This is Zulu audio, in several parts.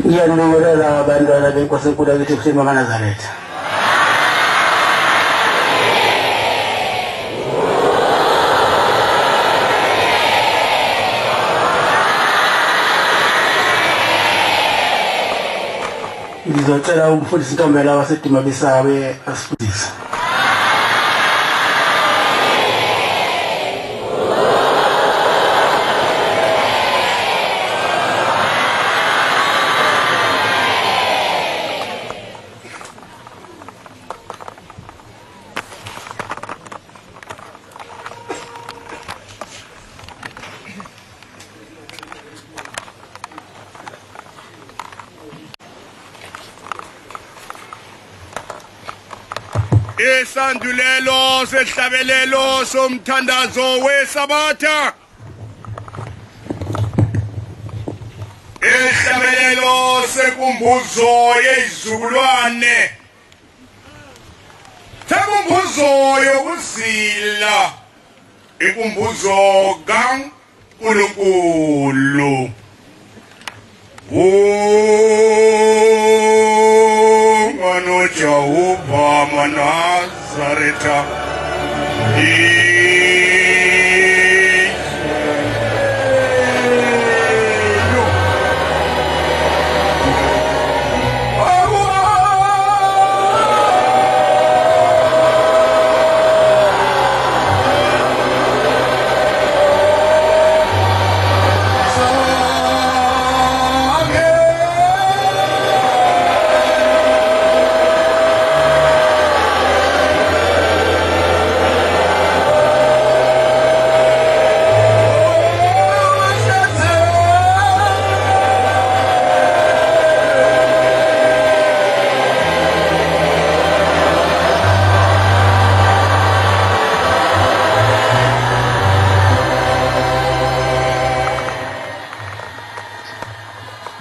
Ngiyabingelela abantwana benkosi enkulu yakithi kuShema kaNazaretha. Ngizocela umfundisi Ntombela wasedima besabe asifundise. Isandulelo sehlabelelo somthandazo weSabatha. Ihlabelelo sekumbuzo yezizukulwane. Sekumbuzo yokuzila. Ikumbuzo kaNkulunkulu. Jehova Nazaretha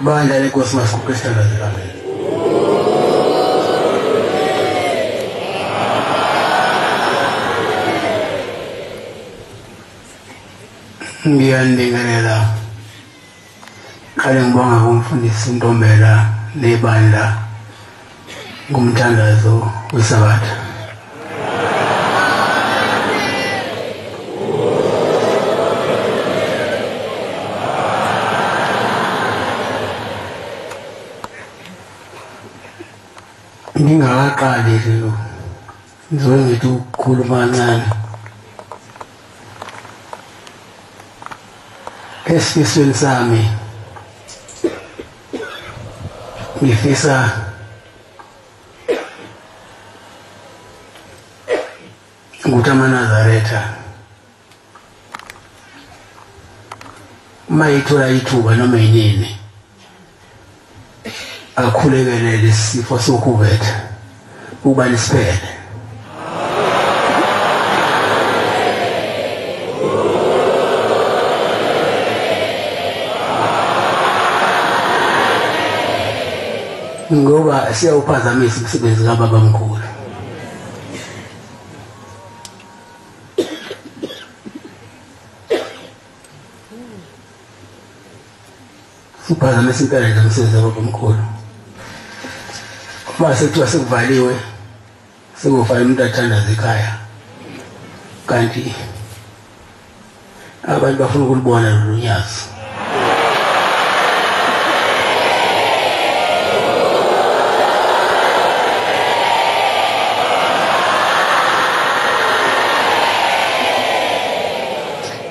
Bandla lenkosi masikukristu ndazilane. Ngiyandingelela khale ngibonga kumfundisi Ntombela nebandla ngumthandazo weSabatha. Ngingaqali nje ngizoyithi ukukhuluma kancane. Esifisweni sami ngifisa ukuthi amaNazaretha mayithola ithuba noma yini akhulekele lesifo sokubetha ukuba lisiphele. Ngoba siyawuphazamisa umsebenzi kaBaba mkhulu. Siphazamisa impela nje umsebenzi kaBaba mkhulu. Mase kuthiwa sekuvaliwe sekufana umuntu athandaza ekhaya kanti abantu bafuna ukulibona lolu nyazi.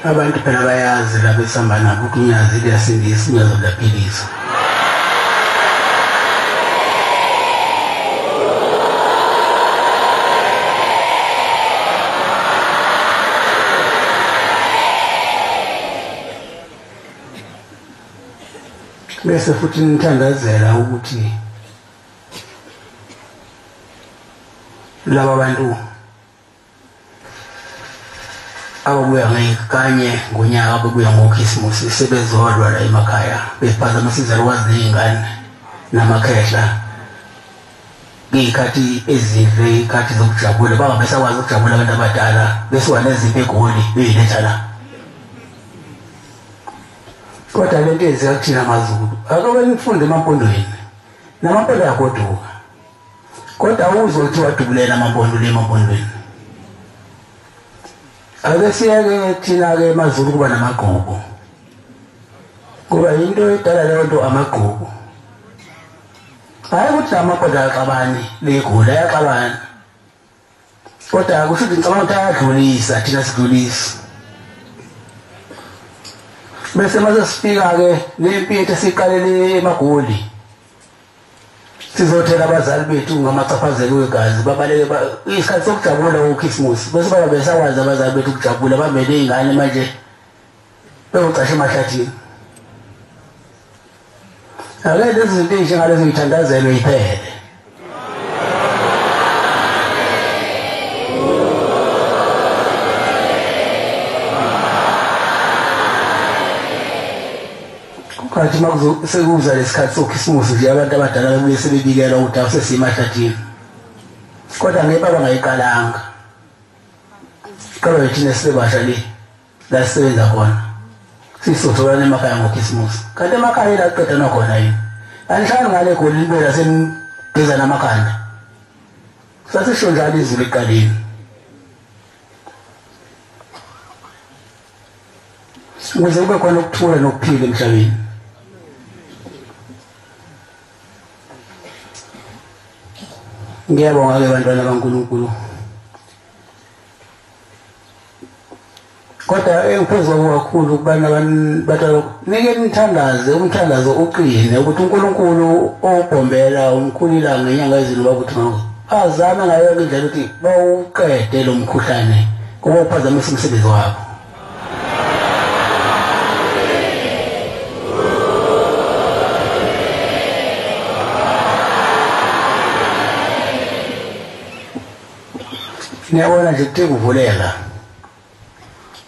Abantu phela bayazi la besihamba nabo ukuthi unyazi liyasindisa, unyazi luyaphilisa. Bese futhi nithandazela ukuthi laba bantu ababuya ngekanye ngonyaka ababuya ngoKhisimusi sebezodwa la emakhaya bephazamisa izalukwazi nezingane namakhehla ngikhathi ezidle ikhathi zokujabula baba besakwazi ukujabula abantu abadala bese wanezipho eGoli beyiletha la. kodwa lento yenziwa kuthina amaZulu akube nifunde emampondweni namampondo ayagoduka kodwa uzothi wadubulela amampondo le emampondweni ake siyeke thina-ke emaZulu kuba namagqubu kuba yinto edala leyo nto amagqubu hayi ukuthi amampondo ayaxabani legoli ayaxabani kodwa kusho ukuthi ngicabanga ukuthi ayadlulisa thina sidlulisa bese mase sifika-ke lempi yethu esiqalele emagoli sizothela abazali bethu ngamachaphazelo wegazi babaleke isikhathi sokujabula ngokhisimusi bese baba besakwazi abazali bethu ukujabula bamele iy'ngane manje bewucashe emahlathini ake lezi zinto ey'njengalezo y'thandazelwe yiphele kanti sekuza lesikhathi sokhisimusi nje abantu abadala bebuye sebebikela ukuthi awusesiyemahlathini kodwa ngeke bangayiqalanga iqalwa yithina sisebasha la sisebenza khona sisotholana emakhaya ngokhisimusi kanti emakhaya la kuqedanwa khona yini anihlali ngale goli libela senigeza namakhanda sasisho njalo izulu ekuqaleni ukuze kube khona ukuthula nokuphila emhlabeni ngiyabonga-ke bantwana baNkulunkulu kodwa engiphezu kwako kakhulu ukubana batala nike nithandaze umthandazo uqine ukuthi uNkulunkulu obhombela umkhulila ngenyanga ezulu bakuthi ngako azame ngayo yonke indlela ukuthi bawuqede lo mkhuhlane kuba uphazamisa umsebenzi wabo ngiyabona nje kuthe kuvuleka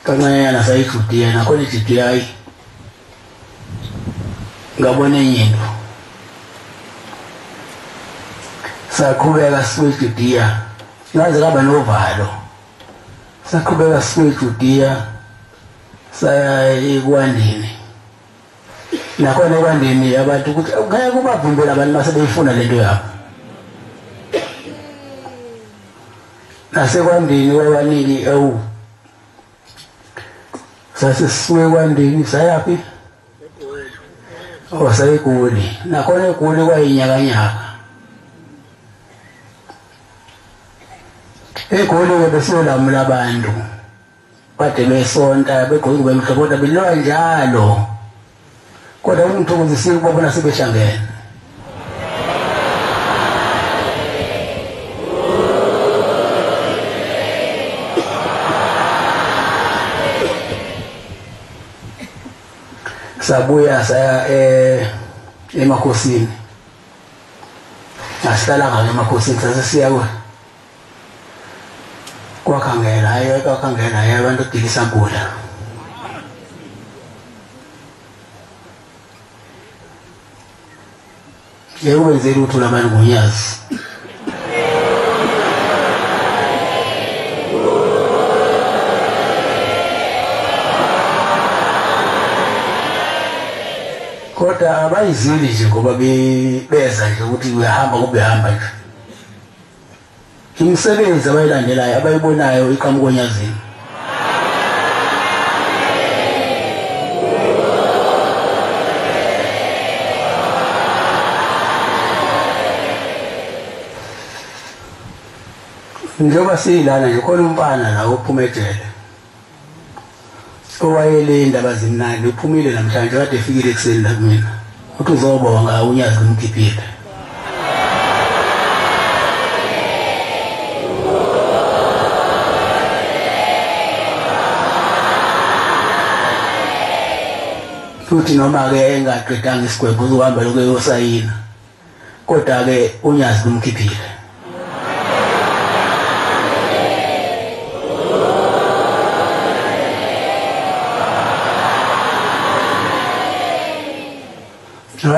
kancanyana sayiJudiya nakhona iJudiya ngabona enye into saqhubeka siseJudiya ngaze kaba novalo saqhubeka siseJudiya saya ekwandeni nakhona ekwandeni abantu ukuthi ngeke kubavumbela abantu basebeyifuna lento yabo nasekwandeni kwabaniki sasisuke kwandeni sayaphi sayeGoli nakhona eGoli kwayinyakanyaka eGoli-ke besiyolamula abantu kade besonta begqoke kube mhlophe kodwa beloya njalo kodwa ungithokozisile ukubabona sebehlangene sabuya saya emakhosini asihlala emakhosini sasisiya kwakhangela abantu odilisa nkula yekubenzela ukuthi ulabantu ngonyazi kodwa abayizili nje ngoba beza nje ukuthi uyahamba kubehamba nje imisebenzi abayilandelayo abayibonayo iqhamuka onyazini njengoba siyilana nje khona umfana la uPhumedele owayelinda abazimnandi uphumile namhlanje kade efikile ekuseni la kumina uthi uzobonga unyazi kumkhiphile futhi noma-ke engaqedanga isigwebo uzohamba lokhu eyosayina kodwa-ke unyazi kumkhiphile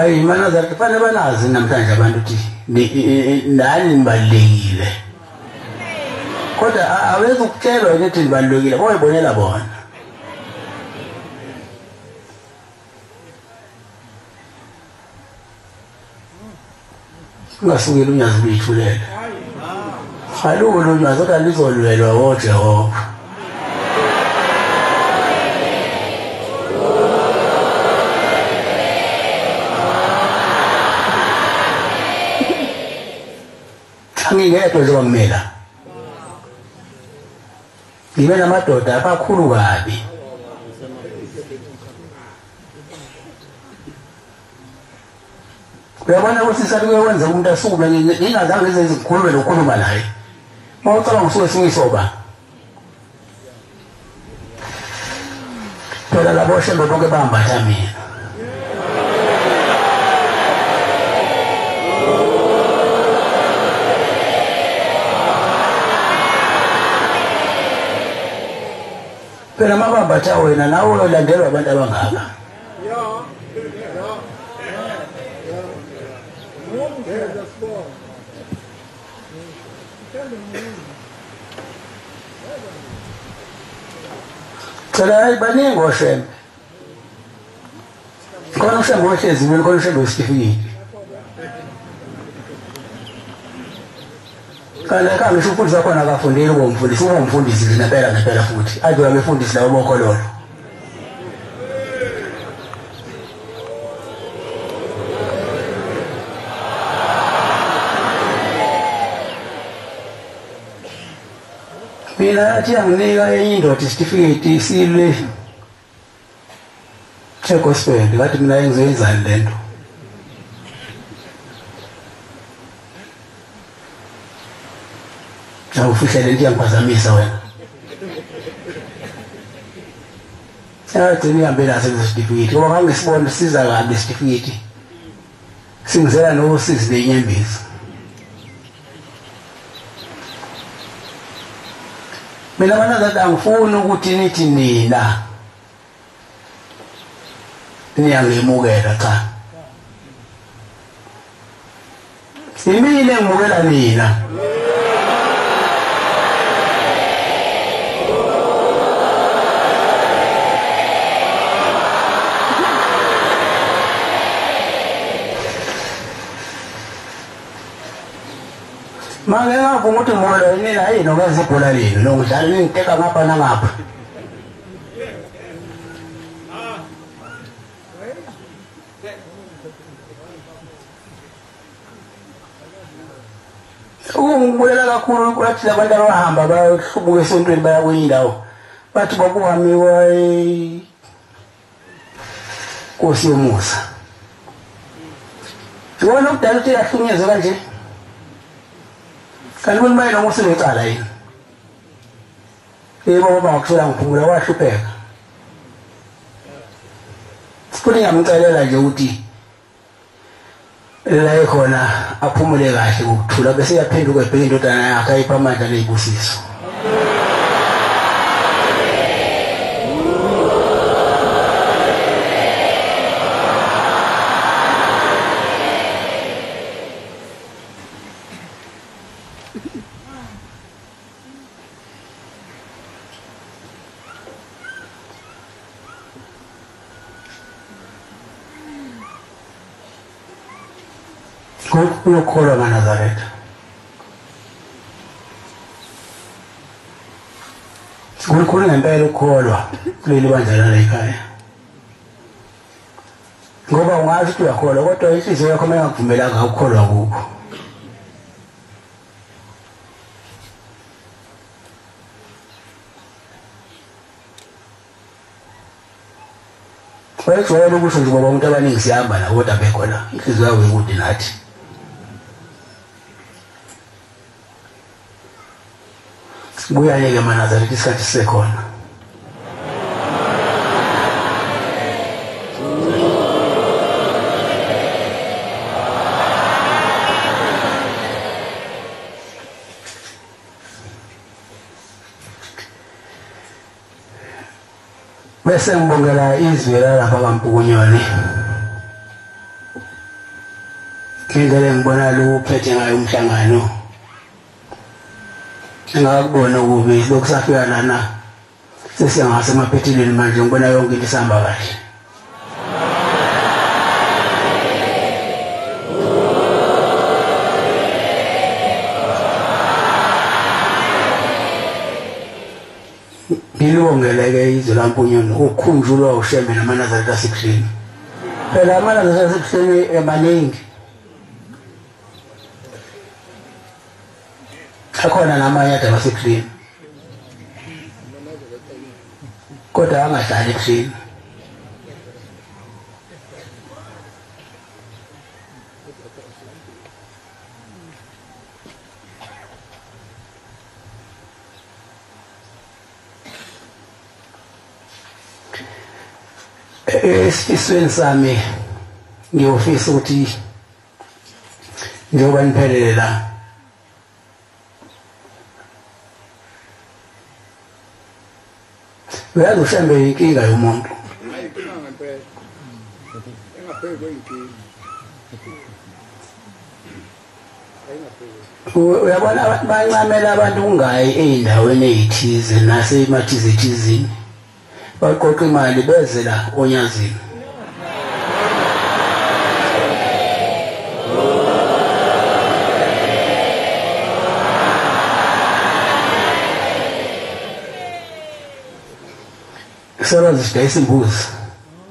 hayi imana zakhe fanele banazi namhlanje abantu ukuthi nani nibalulekile kodwa awezi ukutshelwa ukuthi nibalulekile boyibonela bona ungasukela unyazi uyithulela haluko unyazi kodwa lizolwelwa woJehova angingedwa nje kwamela ngibe namadoda abakhulu kabi uyabona ukuthi sisake wenza umuntu asukume ngingazange ngize izikhulume lokukhuluma naye mawucabanga usuke singisoba phela labo shembe bonke bambatha mina phela mabambatha wena nawe uyolandelwa abantu abangaka Cela baningi oshembe khona ushembe wehlezi mina khona ushembe wesitifiketi kanti ngisho umfundisi khona akafundeli ngomfundisi ungumfundisi ngempela futhi ade wabefundisi lawo bokhololo mina athi anginika indoda isitifiketi sile gospel ngathi mina ngizoyenzani lento awufihlele into yangiphazamisa wena yathi nihambe naso isitifiketi ngoba ngangisibona siza kabi isitifiketi singizela nosizi lenyembezi mina bana angifuni ukuthi nithi nina niyangemukela cha imile ngimukela nina manje ngavuma ukuthi ngimola nina hayi nokwenza ibhola lenu nokudlala ningiteka ngapha nangapha ungibulela kakhulu ukuthi abantu abahamba bayahlubuka esontweni baya kwenye indawo bathi bakuhamiwa Nkosi yomusa ubona ukudala ukuthi yahlunyezwe kanje kanti kumayela ngomusa ngecala yini baba ngikusola ngiphumula wahlupheka futhi ngamcelela nje ukuthi la ekhona aphumule kahle ukuthula bese yaphenduka ebheke indodana yakhe ayipha amandla nezibusiso Ukukholwa kaNazaretha ukukhulu ngempela ukukholwa kuleli bandla la ekhaya ngoba ungazi ukuthi uyakholwa kodwa inhliziyo yakho mayengakuvumelanga ukukholwa kukho bayijwayele ukusho nje ngoba umuntu abaningi siyahamba nabo kodwa bekhona inhliziyo yawo ikude nathi buya-ke maNazaretha isikhathi sisekhona bese ngibongela izwi lalapha kaMpukunyoni indlela ngibona lo uphethe ngayo umhlangano ngakubona ukubi lokusafika lana sesiyangase emaphethelweni manje ngibona yonke into isihamba kahle libongeleke izwe laMpunyoni ukukhunjulwa uShembe namanazareta asekuseni phela amanazareta asekuseni emaningi akhona namanye ade asekuseni kodwa angahlali ekuseni esifisweni sami ngiyofisa ukuthi njengoba niphelele la uyazi uShembe inkinga yomuntu uyabona abantu bancamela abantu kungayi ey'ndaweni ey'thize nasemathizethizini baqoqa imali beze la onyazini sebenza sidayisa imbuzi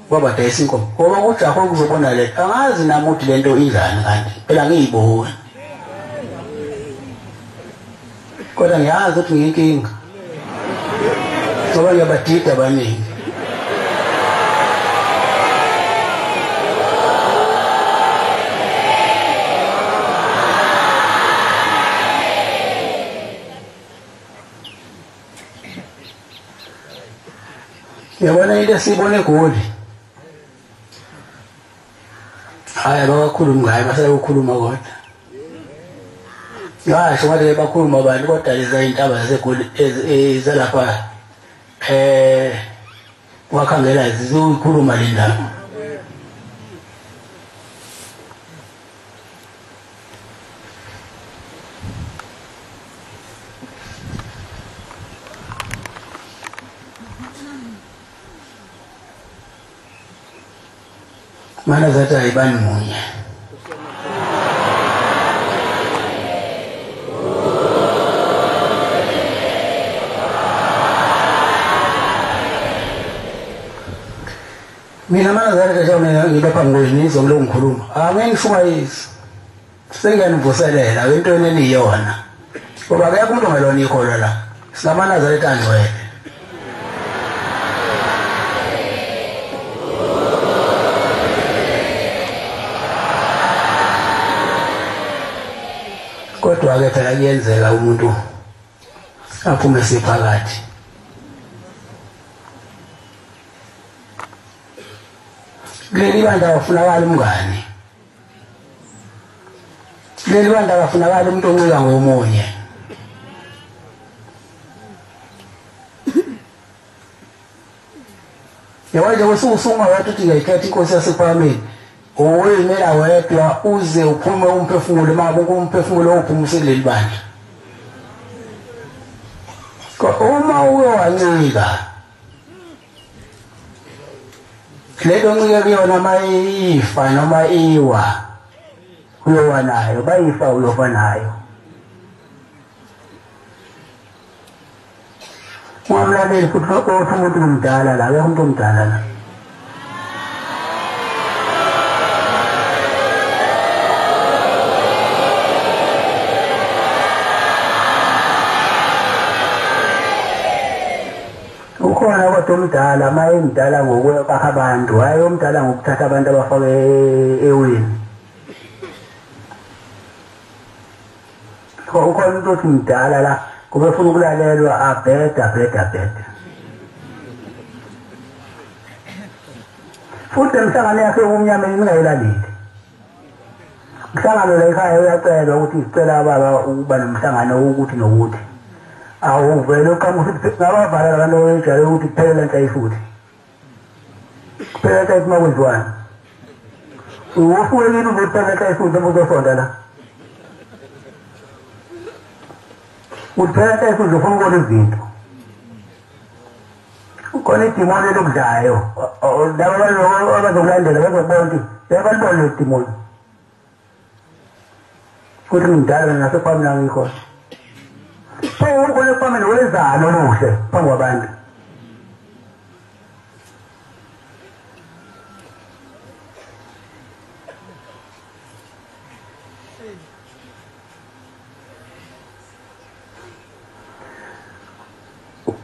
kwaba dayisa inkomo ngoba kujaho kuzobona le angazi nami ukuthi lento injani kanti phela ngiyibona kodwa ngiyazi ukuthi ngiyinkinga ngoba ngiyabadida abaningi yabona into esiyibone eGoli hhayi abakakhulumi ngayo basayukhuluma kodwa ngasho ngathi bakhuluma abantu kodwa leza iy'ntaba zaseGoli zalapha wakhangela zizoyikhuluma le ndaba mana zathi ayibani munye mina mana zathi njengoba ngilapha ngweni izongilo ngikhuluma angengishumayisi sengiyanivuselela entweni eniyona ngoba akekho umuntu ongelona ikholwa la sinamana zathi angcwele kodwa-ke phela kuyenzeka umuntu aphume sephakathi kuleli bandla awafunakali umngane kuleli bandla awafunakali umuntu oncika ngomunye yabona nje kwesukusuma wathi uthi ngiyayikhetha inkosi yasephalameni oyimela wedwa uze uphume umphefumulo manje umphefumulo ophuma useleli bandla uma uke wancika lento ncike kuyona mayifa noma iwa uyowa nayo bayifa uyofa nayo ungamlaleli futhi othi umuntu omdala la akekho umuntu omdala la ukhona kodwa omdala maye mdala ngokwakha abantu hayi omdala ngokuthatha abantu abafake eweni ukhona umuntu othi mdala la kube ufuna ukulalelwa abheda futhi emhlangano yakhe umnyameni ningayilaleli mhlangano la ekhaya uyacelwa ukuthi sicela baba ukuba nomhlangano ukuthi nokuthi awuvele uqhamuka ukuthi ngabavala abantu oyijale ukuthi kuphelela ntayi futhi kuphelela ntayi kuma kwenziwani uwufuyekile uzophelela ntayi futhi noma uzosonda la uphelela ntayi futhi uzofuna ukubona izinto khona idimoni elokudlayo laba abazokulandela bazokubona ukuthi yabalibona lelo dimoni ukuthi ngimdala nasephambi nangikhona uNkulunkulu wezalo oluhle phambi kwabantu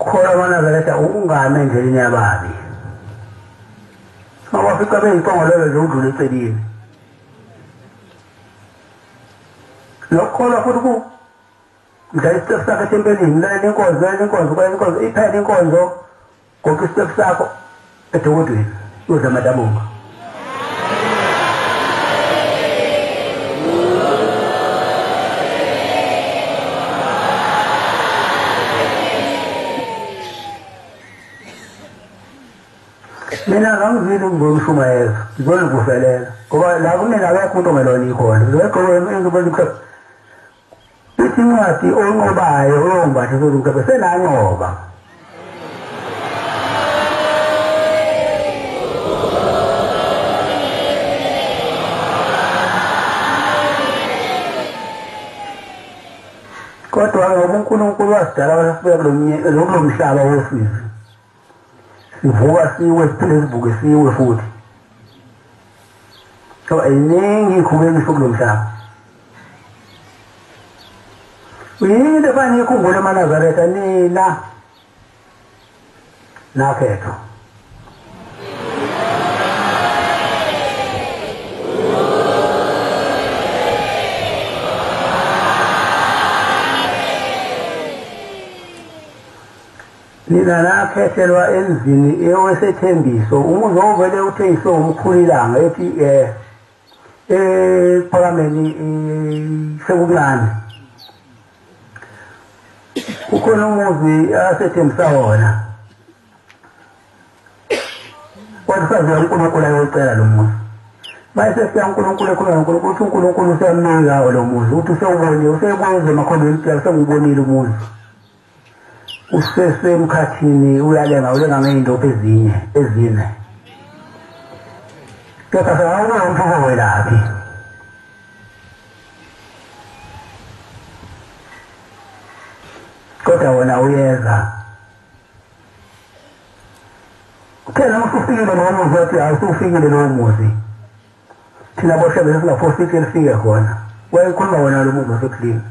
ukholwa amanazareta ungami endleleni yababi abafika beyiqongolelo nje udlule eceleni lokholwa futhi ku mdala isitefu sakho etempelini lalela inkonzo iphela inkonzo ngoba isitefu sakho edokodweni udla amadabuka mina angangizile ngizomshumayeza ngizolikufelela ngoba la kumina akekho umuntu ongelona ikhona ngizobekho ithi incwadi onqobayo oyombatha sozumkebe senanqoba kodwa ngoba uNkulunkulu wasidala wasifika kulo mhlaba wosizi sivuka siwe siphinde sivuke siwe futhi so eningi ikhubeki kulo mhlaba uyini fani ikhumbule emanazareta nina nakhetho nina nakhethelwa endlini ewesethembiso uzovele uthengiswe umkhulilanga ethi ephakameni sekuncane ukhona umuzi asethembisa wona kodwa saziwa uNkulunkulu ayocela lo muzi bayesesiya uNkulunkulu ekhuluma uNkulunkulu uthi uNkulunkulu useyamnika lo muzi uthi usewubonile useyibuze emakhondweni impela sengubonile umuzi usesemkhathini uyalenga ngey'ndopho ezine kepha sewawuba umfoko welaphi kodwa wona uyeza uthena usufikile lowo muzi wathi awusufikile lowo muzi thina boshebe singafosike lifike khona wayekhuluma wona lo muzi wasekulini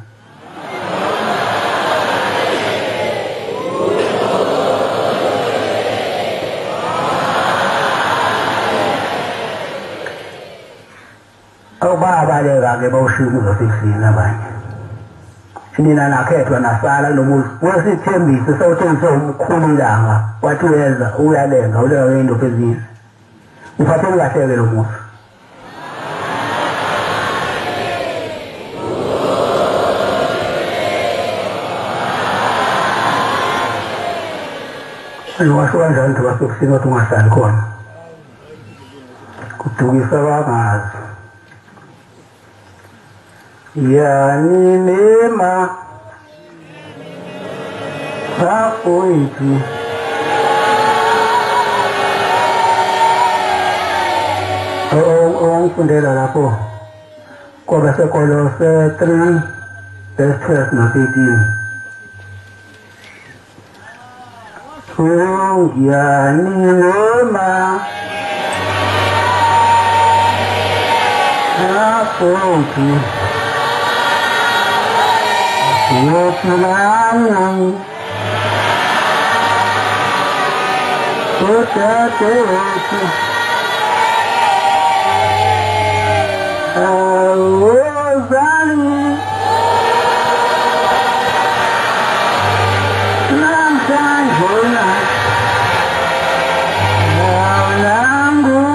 awubabaleka-ke bawushiye umuzi wasekulini abanye nina nakhethwa nasala lo muzi wesithembiso sawuthengise umkhulilanga wathi uyalenga ngey'ndopho ezine uphatheni kahle-ke lo muzi washo kanjani nto basekusini wathi ungahlali khona kudukisa bangazi yaninema bafowethu ongifundela lapho kwabasekolose 3 verse 12 no-13 yaninema bafowethu Yohanan, Otatetu, Awozali, Namsanjona, Aulangu,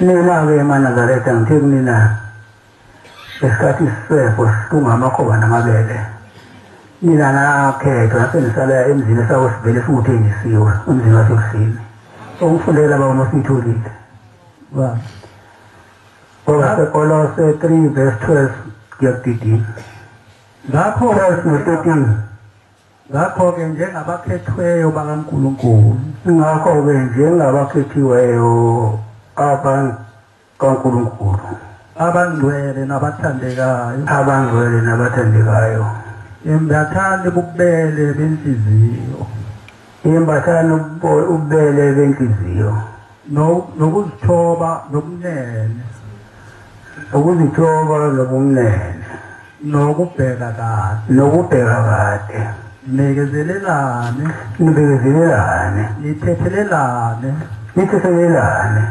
Nina wema Nazareta ntiru nina eskati swefo tunga makoba na mabele nina na keto napenda sala emzini sawo sibele futengi siyo emzini wasekusini umfundela ba unositulile wa Kolose 3 verse 12 kuyakuthini ngakho ngakho-ke njengabakhethweyo bakaNkulunkulu ngakho-ke njengabakhethiweyo kaNkulunkulu abangcwele nabathandekayo embathande bubele benhliziyo imbathana ubele benhliziyo nokuzithoba nobunene ukuzithoba nobumnene nokubheka kade nibekezelelane nithethelelane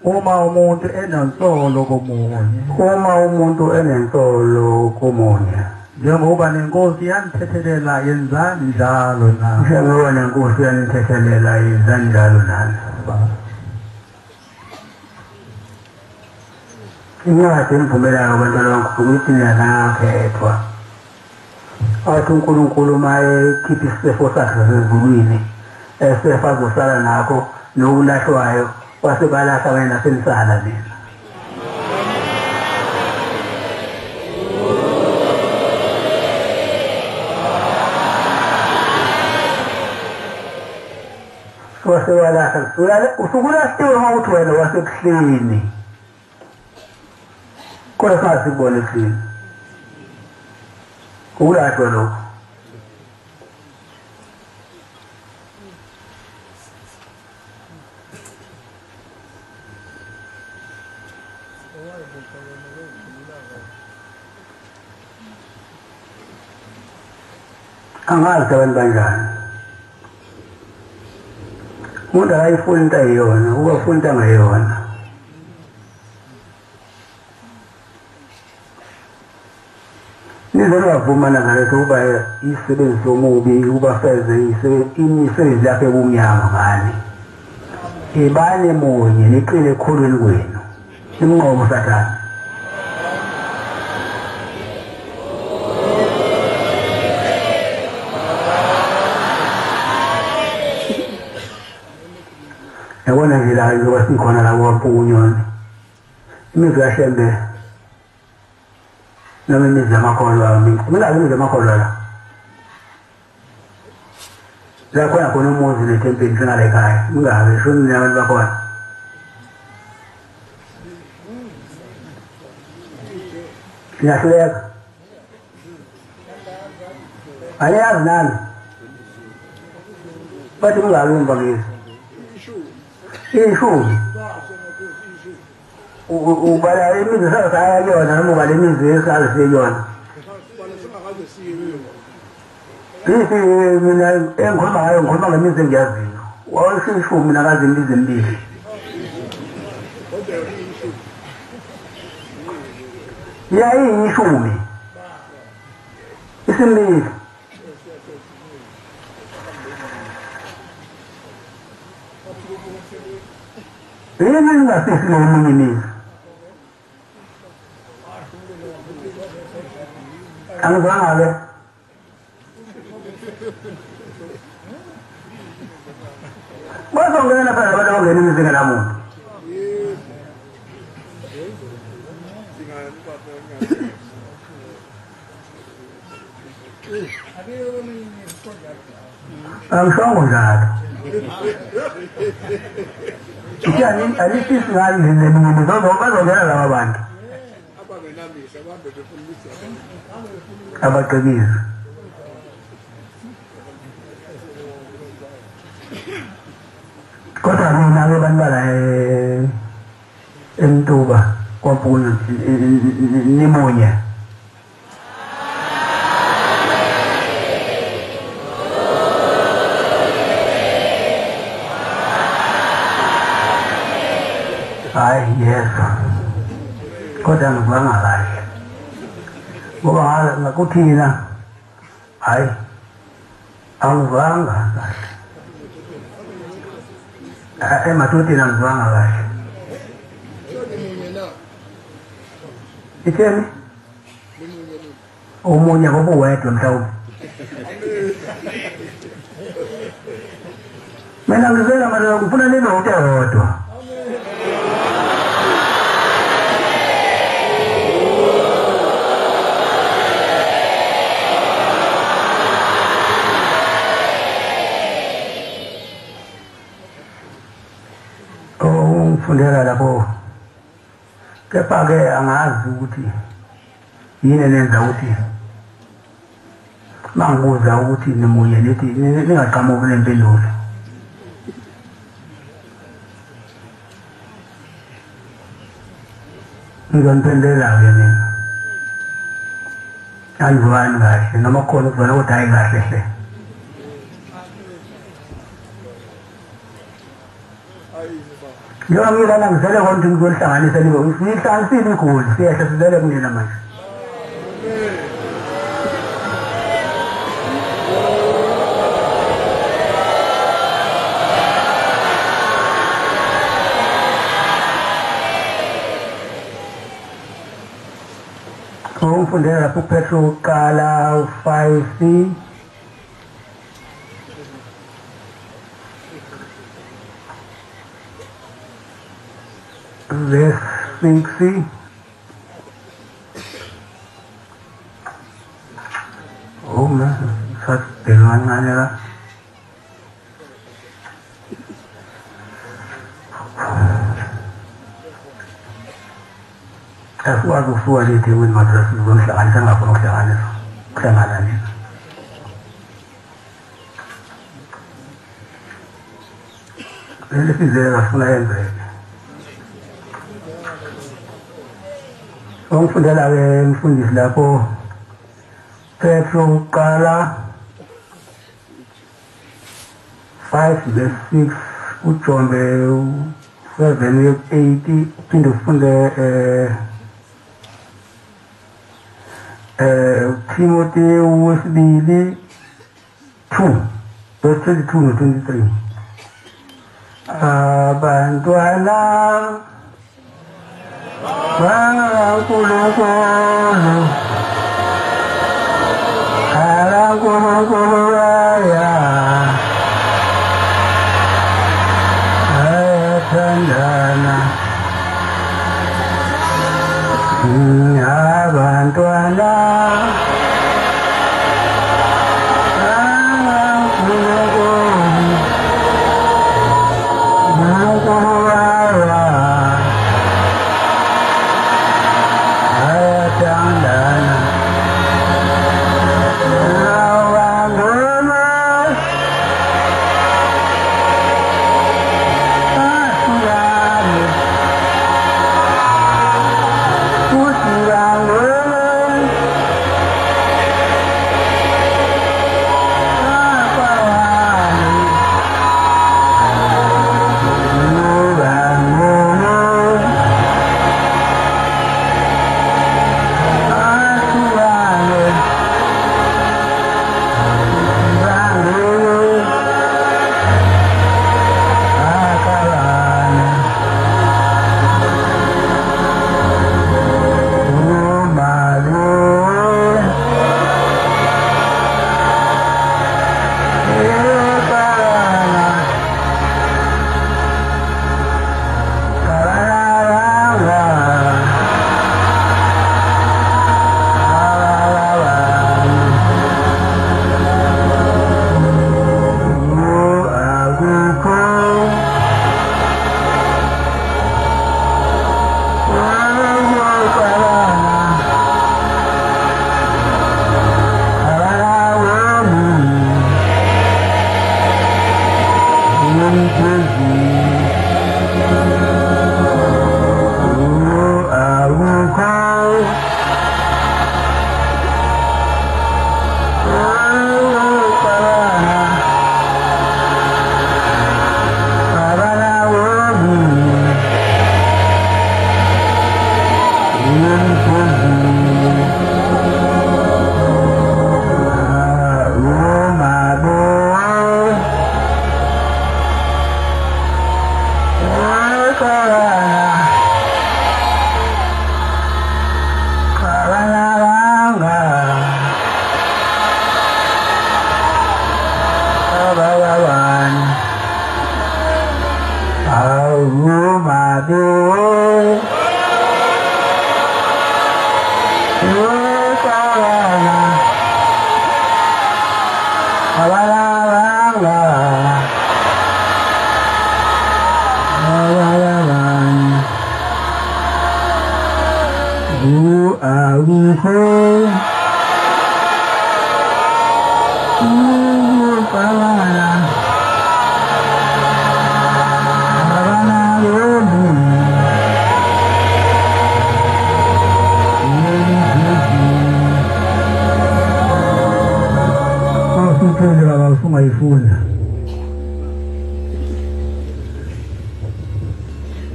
uma umuntu enensolo komunye njengoba nenkosi yanithethelela yenzani njalo nani incwadi emvumelayo abantwana bankulunkulu ithi niyanakhethwa athi uNkulunkulu mayekhipha isifo sakhe sasezulwini esefo azosala nakho nokulahlwayo wasebalahla abanye nasenisala nina wasebalahla usukulahliwe uma uthi wena wasekuhleni kodwa singasikubona ekuseni ukulahlwa lokho angazi abantu banjani umuntu akayifuni into ayiyona ubafuna into angayona nizelo bavumana ngalokho ukuba isebenzi yomubi ubafeze imisebenzi yakhe ebumnyama ngani ibane munye niqile ekholweni kwenu imnqobo sathana yabona nje la njengoba sikhona la kwaMpukunyoni imizwa yaShembe noma imizwa yamakholwa mina imizwa yamakholwa la khona umuzi netempeli singale ekhaya ungabe shoni nabantu bakhona siyahleka ayazi nani bathi ungalumba kizo ishumi ubala imizi sayayona noma ubala imizi esasiyona mina engikhuluma ngayo ngikhuluma ngemizi engiyaziyo wawusho ishumi mina kazi imizi emibili yayiyishumi isimbili yini ngasisi nomunye imizi angizangabe bazongena phela abantu abangena imizi ngelamuntu angishongo njalo alifisi ngayo neminye bazongena laba bantu abaqekisi kodwa mina ke bantwana eMtuba kwaMpukunyoni nimunye hayi yebo kodwa ngibanga kahle ngoba ngakuthina hayi angivanga kahle emadodeni angivanga kahle itheni omunye ngoba uwedwa mhlawumbe mina ngizela manje ngifuna ninonke kodwa fundela lapho kepha-ke angazi ukuthi yini enenza ukuthi mangibuza ukuthi nemunye lethi ningaqhamuki nempendulo ngizoniphendula-ke mina ayivani kahle noma khona ukuvela ukuthi hayi kahle hle njengoba ngilana ngizele khona ukuthi ngizolihlanganisa libe siyihlanganisile igoli siyehle sizele kunina manje umfundela lapho uPetro uqala u5c verse 6c uma sasibhekana la akwazi ukusuka lethi wena madrasa sizonihlanganisa ngafuna ukuhlanganisa kuhlangana nina leli sizele kafuna yenzeke ongifundela-ke mfundisi lapho Petro uqala 5 verse 6 uJombe 7 8 uphinde ufunde Timothy wesibili 2 verse 22 no 23 abantwana bakaNkulunkulu akaNkulunkulu ayathandana abantwana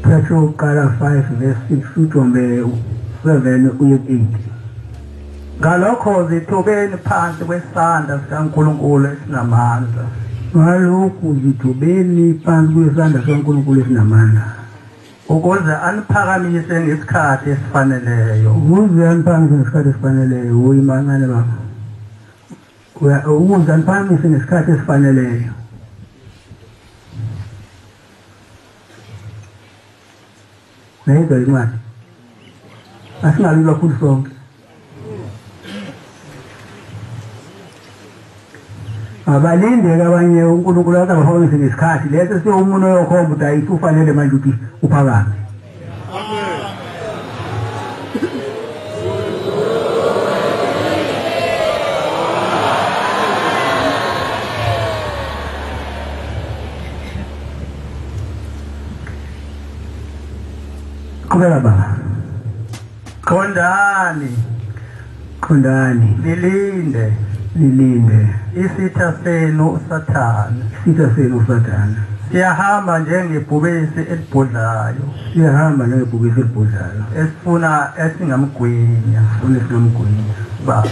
Petro kala 5 verse 6 uthombe 7 uye 8. Ngalokho zithobeni phansi kwesandla sikaNkulunkulu esinamandla. Ngalokho zithobeni phansi kwesandla sikaNkulunkulu esinamandla. Ukuze aniphakamise ngesikhathi esifaneleyo. Ukuze aniphakamise ngesikhathi esifaneleyo uyimancane baba. Ukuze aniphakamise ngesikhathi esifaneleyo. Nayizwa incwadi. Asingabi kakhulu sonke. Abalinde abanye uNkulunkulu akabaphakamise ngesikhathi leso siyomuntu oyokhomba ukuthi ayisufanele manje ukuthi uphakame. Amen. Kubela baba. Khondani. Lilinde. Isitha senu Sathane. Siyahamba njengebhubesi elibhodlayo. Esifuna esingamgwinya. Baba.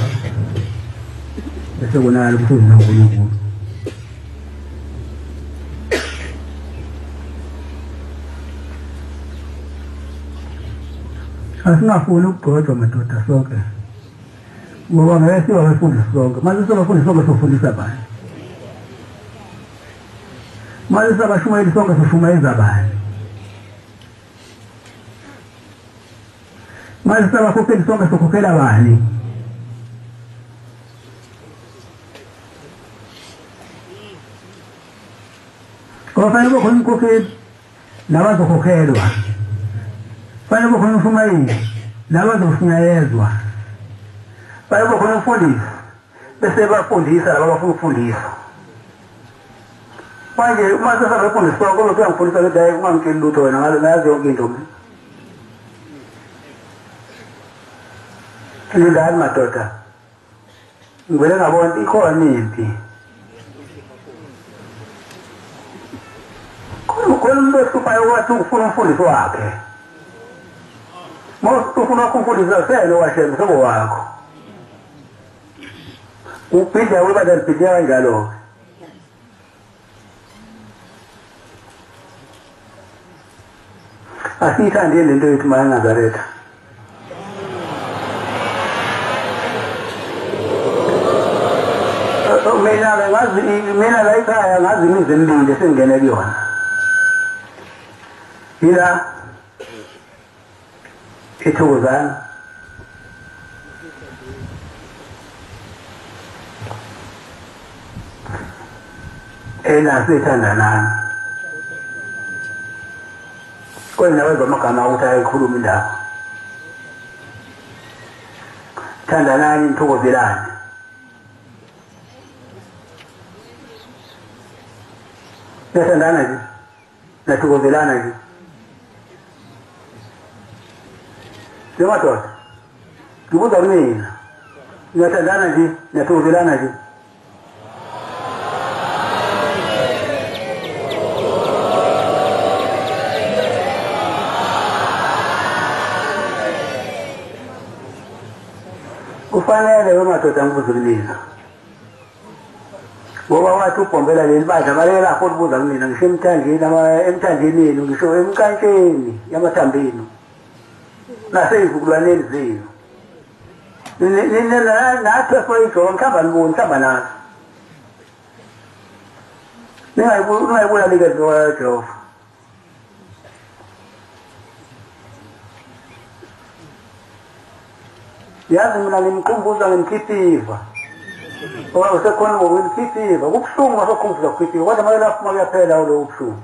Bese kunalo kusizina uNkulunkulu. Asingafuni ukugcotshwa madoda sonke. Ngoba ngeke siwafundise sonke. Manje sobafundisa sonke sofundisa bani? Manje sabashumayeli sonke soshumayeza bani? Manje sabakhokheli sonke sokhokhela bani? Kufanele kube khona umkhokheli nabazokhokhelwa. Kufanele kube khona umshumayeli nabazofunyaezwa. Baye khona umfundisi bese bafundisa laba abafuna ukufundisa. Manje uma sesabefundisa konke kuyangifundisa ukuthi hayi ungangitsheli lutho wena ngazi yonke into mina. Lindani madoda. Ngivele ngabona ikhona impi. Khona umuntu ohluphayo wathi ufuna umfundisi wakhe. Mose ufuna ukumfundisa sena washe mhlobo wakho. Uphinda webada liphinda kanjalo. Asithande lento yethu maNazaretha. Mina la ikhaya ngazi imizi emibili esengene kuyona. Ila eThokozana enasethandanani kwena wenza amagama ukuthi ayikhuluma indaba thandanani Nthokozelane yathandana nje nathokozelana nje Madoda ngibuza mina ngiyathandana nje nathokozelana nje kufanele wemadoda ngibuza mina ngoba wathi ubhombela leli badla balela futhi ubuza mina ngisho emthandeni yenu ngisho emkantsheni yamathambeni naseyivukulwaneni zenu nathi efoyijo mhlamba niboni mhlamba nazo ningayibula likezi wajova yazi mina ngimkhumbuza ngimkhiphiva oba usekhona ngokukhiphiva kubuhlungu masokhumbuza ukukhiphiva kodwa manje lapho kuyaphela lo ubuhlungu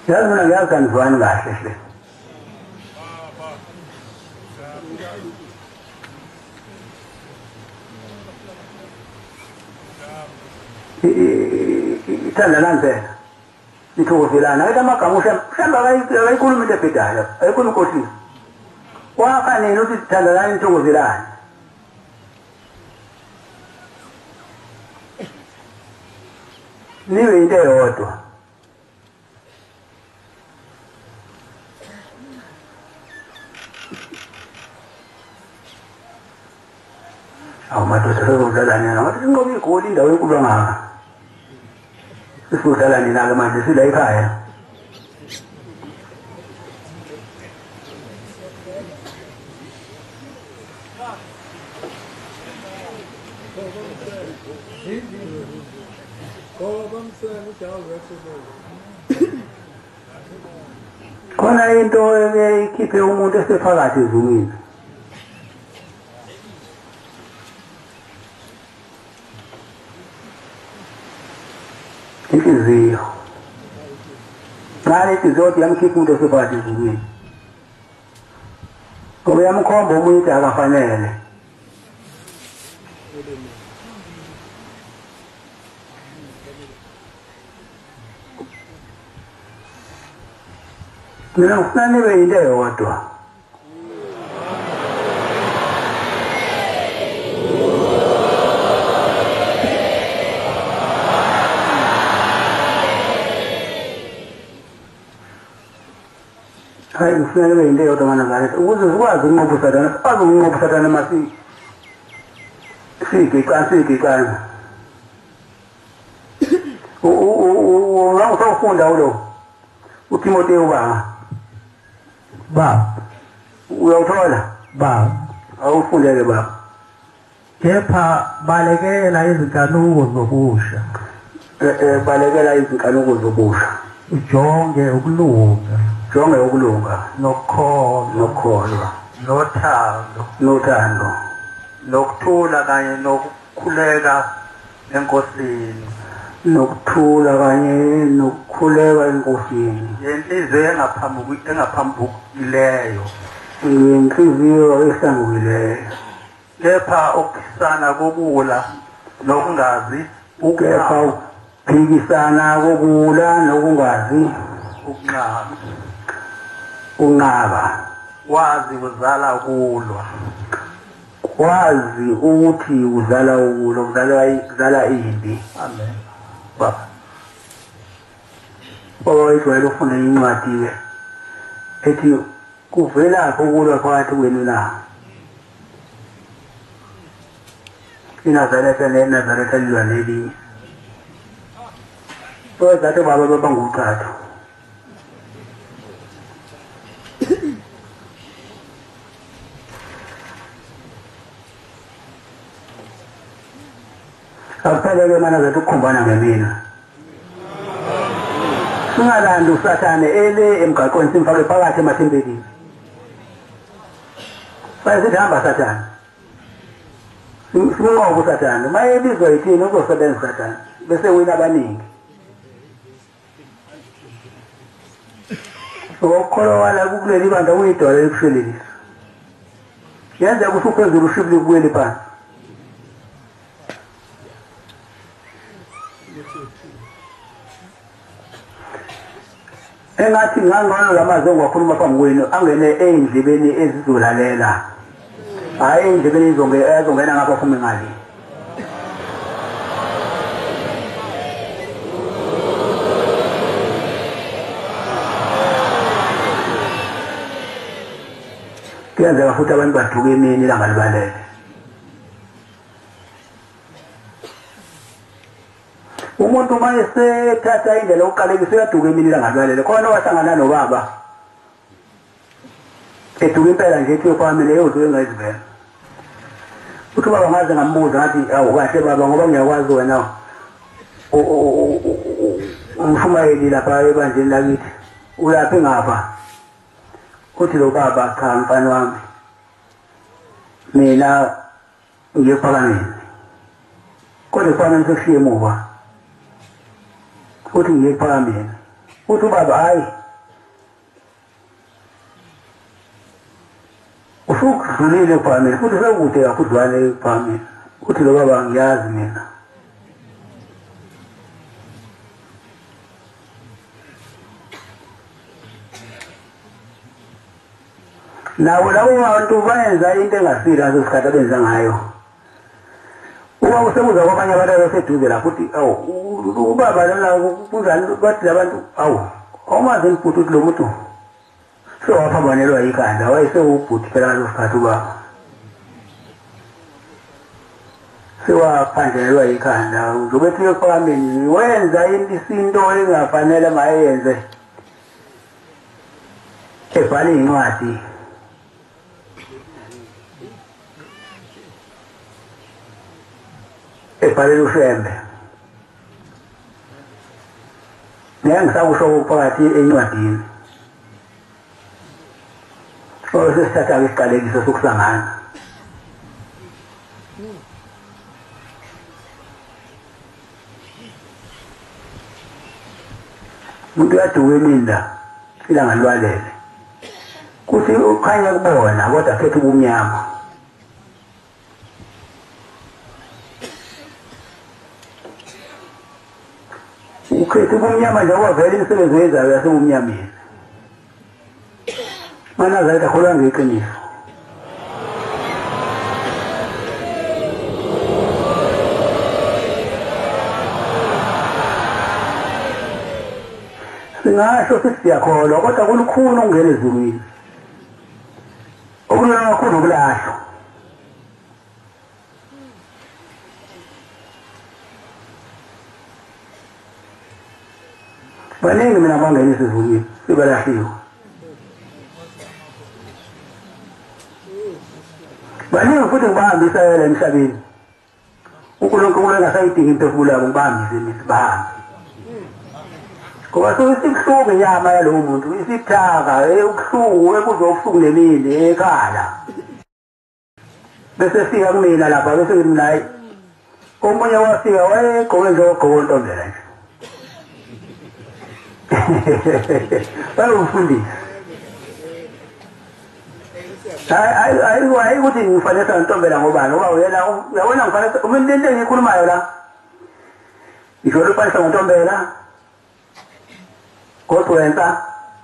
yazi mina ngiyazi angizwani kahle hle ithandana phela Nthokozelana ayita amagama uhlamba akayikhuluma into ebhedayo ayikhona ukhohlisa wafa nini uthi sithandana intokozelane niwe into eyodwa madoda sezodlala nina ngathi sinqobe igoli indawo enkulu ngaka sisodlala nina ke manje sila ekhaya khona into eyikhiphe umuntu esephakathi ezungwini inhliziyo ngale inhliziyo yamkhipha umuntu esephakathi ezungwini ngoba yamkhomba omunye ukuthi akafanele mina ngifuna nibe yinto eyodwa hayi ngifuna nibe yinto eyodwa maNazaretha ukuze sikwazi ukunqoba usathane sikwazi ukunqoba usathane sigicana usawufunda ulo uTimoteyu baba uyawuthola baba awufundele baba kepha balekela izinkanuko zobusha balekela izinkanuko zobusha ujonge ukulunga nokukholwa nothando nokuthula kanye nokukhuleka enkosini nokuthula kanye nokukhuleka enkosini yenhliziyo engaphambukileyo inhliziyo ehlangukileyo kepha ukuphisana kokula nokungazi kepha ukuphikisana kokula nokungazi unqaba wazi kuzala ukulwa wazi ukuthi uzala ukulwa kuzala impi amen baba ijwayele ufunda incwadi ethi kuvelaphi ukulwa phakathi kwenu na iNazaretha neNazaretha lilwa nelinye zathi baba bebanguthathu akuphele-ke maNazaretha ukukhumbana ngemina singalandi usathane ele emgaqweni simfake phakathi emathempelini sithi hamba sathane simnqobe usathane uma ebizwa yithini uzosebenza usathane bese wina abaningi okukholowala kukuleli bandla kuyidwala elikushelelisa yenza ukuthi uphezulu ushibule kubuyele phansi engathi ngangcono lamazwi engiwakhuluma phambi kwenu angene ey'ndlebeni ezizolalela hhayi ey'ndlebeni ezongena ngapha aphume ngale kuyenzeka futhi abantu baduke emini ilanga libalele umuntu uma esethatha indlela yokuqalekisa uyaduka emini ilanga libalele khona wahlangana nobaba eduka impela nje ethi yokwami leyo nto engayizivela uthi ubaba ngaze ngambuza ngathi awukahle baba ngoba ngiyakwazi wena umshumayeli lapha ebandleni lakithi uyaphi ngapha uthi lo baba cha mfana wami mina ngiyephakameni kodwa ephakameni sekushiye emuva uthi ngiyephakameni uthi ubaba hayi usukudlulile ephakameni futhi sekude kakhudlwane ephakameni uthi lo baba ngiyazi mina nawo labo bantu bayenza into engasile ngaso isikhathi abenza ngayo uma usebuza kwabanye abantu abaseduze la futhi ubaba lona kunjani bathi labantu awumazi imputhu ukuthi lo muntu sewaphambanelwa ikhanda wayesewubhuti phela ngaleso sikhathi ubaba sewaphanjelelwa ikhanda uzobethi ephakambeni wenza isinto engafanele mayenze ebhale incwadi ebhalela ushembe ngiyangisakusho phakathi encwadini sesithatha-ke isiqalekiso sokuhlangana umuntu uyaduka eminda ilanga liwalele kuthi ukhanya kubona kodwa khetha ubumnyama ukhetha ubumnyama nje kwavela imisebenzi oyenzayo yasebumnyameni uManazarete akholwa ngeqiniso singasho sithi siyakholwa kodwa kulukhulu ukungena ezulwini okulula kakhulu ukulahlwa baningi mina bangenisa ezulwini sibalahliwe baningi futhi ngibahambisa yela emhlabeni uNkulunkulu engasayidingi imphefumulo yabo ngibahambise mina bahambe ngoba sokubuhlungu inyama yalowo muntu isithaka ubuhlungu ekuzobuhlungu nemini ekhala bese fika kumina lapha bese ngithi naye omunye wafika wayegqoke njengogqoka ontombela nje bayomfundisa hayi ukuthi ngifanisa ntombela ngobani ngoba yena uyabona ngifanisa umuntu into engiyikhulumayo la ngisho ufanisa ngontombela kodwa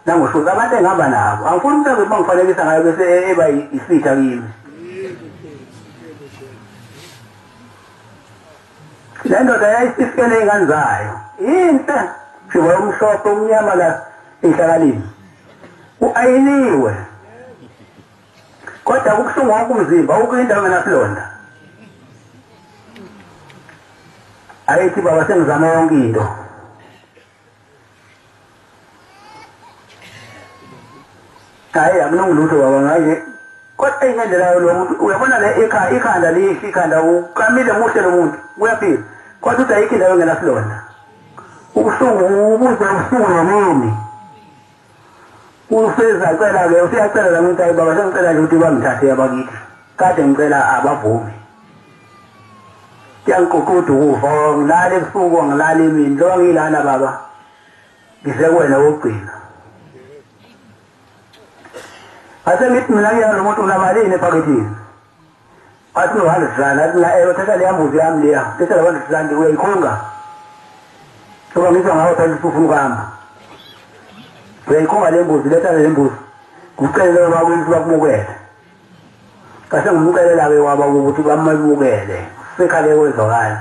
nangoshuza abantu engihamba nabo angifuni ukuthi bangifanekisa ngayo bese eba isitha kimi le ndoda yayisisikele ey'ngane zayo inhle shiba umhlophe omnyama la ey'hlakalini u-ayiniwe kodwa kubuhlungu wonke umzimba ukuyindawo engenasilonda ayithi baba sengizama yonke into hayi akunongilutho baba ngaye kodwa ingendlela yalo muntu uyabona le ikhanda lihle ikhanda uqamile muhle lo muntu uyaphila kodwa uthi ayikho indawo engenasilonda ubuhlungu ubuze ubuhlungu nomini usezacela-ke useyacela la muntu ayi baba sengicela nje ukuthi bangithathe abakithi kade ngicela abavume kuyangiququda ukufa ngilala ebusuku ngilala emini njengoba ngiyilana baba ngize kuwena wokugcina ase ngithi mina ngiyalo muntu unamalini ephakethini athi no-100 rand athi na thatha leya mbuzi yami leya letha la 100 rand uyayikhunga ngoba ngizwa ngawo phela ufuna ukuhamba uyayikhunga le mbuzi letha le mbuzi kucelele bakwethu bakumukele kase ngimcelela-ke waba ukuthi bamabukele sekhale kwezwakala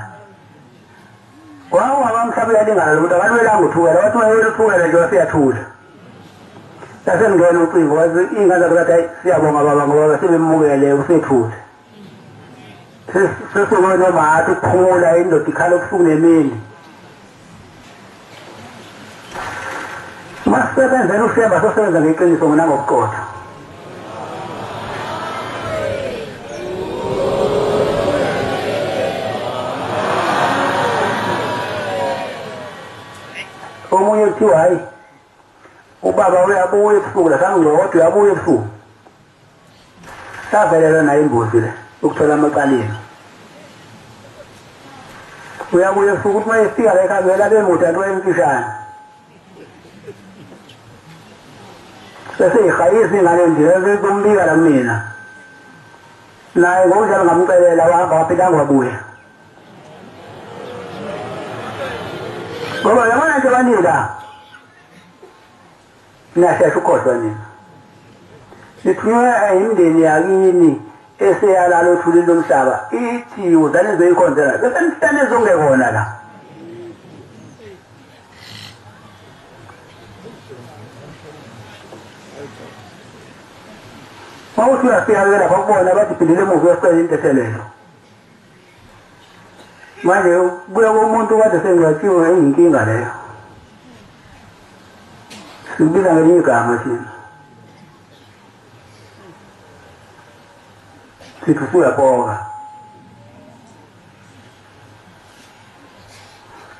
wabamhlabela lingana lo muntu akalwelanga uthukela wathi wayela uthukela nje waseyathula sasengena ucingo wathi iy'ngane zakhe zathi hayi siyabonga baba ngoba sebemukele usethule sesukona mathi ukuphumula indoda ikhala ubusuku nemini masisebenzela ushemba sosebenza ngeqiniso nangokuqotha omunye kuthiwa hayi ubaba uyabuya ebusuku la sangizwa kodwa uyabuya ebusuku savelelwa nayo imbuzi le ukuthola amaqaleni uyabuya ebusuku ukuthi uma efika la ekhangela bemuthi anto emfishane sesey'hayisa ingane nje kumbika la kumina naye ngokunjalo ngamcelela wahamba waphindanga wabuya ngoba yabona nje baningi la niyashesha ukhohlwa nina sithunywa imindeni yakini eseyalala othulile lomhlaba ithi uzane zoyikhonzela bese nitane zongekona la mawuthi uyafika lapha kubona bathi phindile emuva uyasicela intethelelo manje kuya komuntu kade sengatshiwe eyinkinga leyo sibiza ngelinye igama thina sithi uyabonga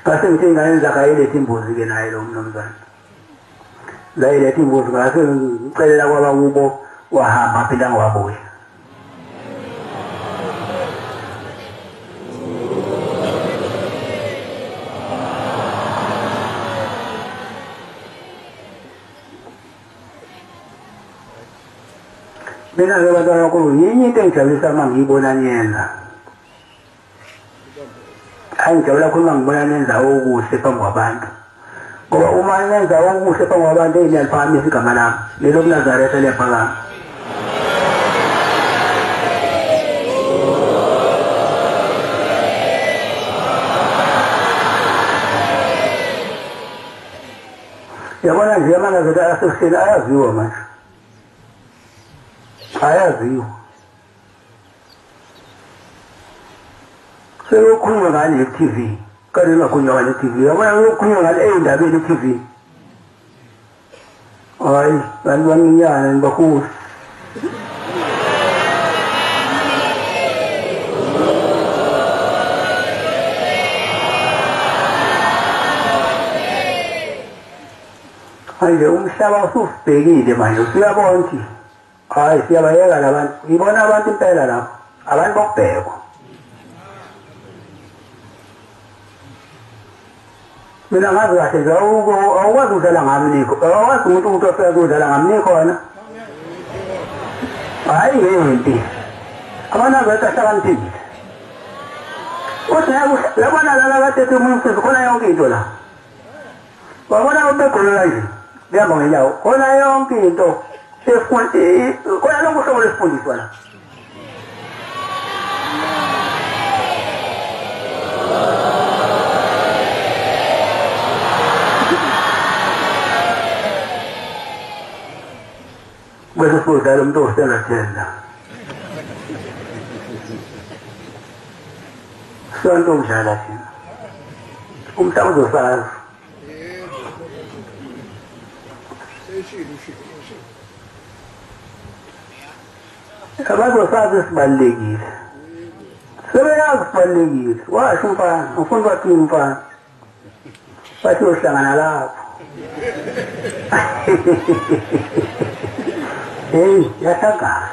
kase ngithi ngayenza kayiletha imbuzi-ke naye lo mnumzane layiletha imbuzi ngase ngicelela kwabakubo wahamba phela ngiwabuya mina-ke bantwana bakulu yinye into engijabulisa uma ngiyibona niyenza angijabula khulu uma ngibona nenza okuhle phambi kwabantu ngoba uma nenza okuhle phambi kwabantu eyiniyaliphakamisa igama lami lelo kunazaretha liyaphakama yabona nje amanazetha asekuseni ayaziwa manje ayaziwa seyokhulunywa ngani e-TV kade ingakhulunywa ngani e-TV yabona yokhulunywa ngani ey'ndabeni e-TV hayi bantu banginyana nibahulu manje umhlaba usubhekile manje usuyabona ukuthi hayi siyabayeka labantu ngibona abantu impela lapho abantu bokubhekwa mina ngazi kahle nje awukwazi ukudlala ngami nikho awukwazi umuntu ukuthi ofika kudlala ngami nikhona hayi ngempi amanazetha ahlakaniphile uthi yabona lala kade ethi umuntu mfisi khona yonke into la wabona ubegolola nje lihamba ngenyawo khona yonke into khona lonke uhlobo lesifundiswa la bese sifundisa umuntu osengathenda sonke umdlala thina umhlaba uzosazi abazosazi esibalulekile sebeyazi sibalulekile washo umfana ufuna bathini umfana bathi uyohlangana lapho hey yahlangana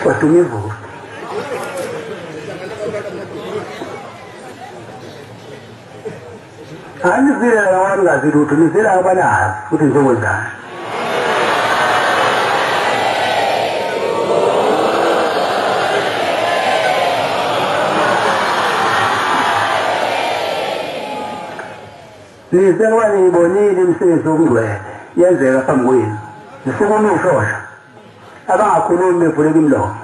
kodwa ivuka anizile labantu ngazile ukuthi nizile abanazi ukuthi nizokwenzani nize ngoba niyibonile imisebenzi yokungcwele yenzeka phambi kwenu nisukume ushosha abangakhulumi bevuleka imlomo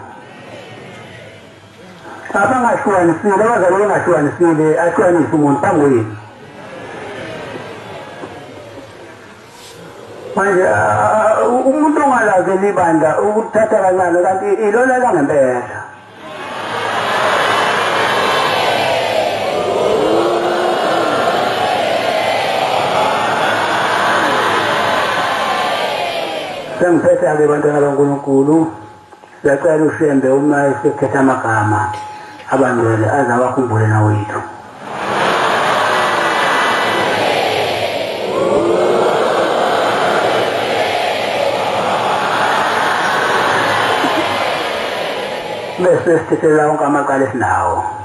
abangahlukanisile abazali bengahlukanisile ahlukanise umuntu phambi kwenu manje umuntu ongalazi libandla ukuthatha kancane kanti ilona langempela sengiphetha-ke bantwana bankulunkulu siyacela ushembe uma esekhetha amagama abangcwele aze abakhumbule nawethu bese sithethela wonke amaqala esinawo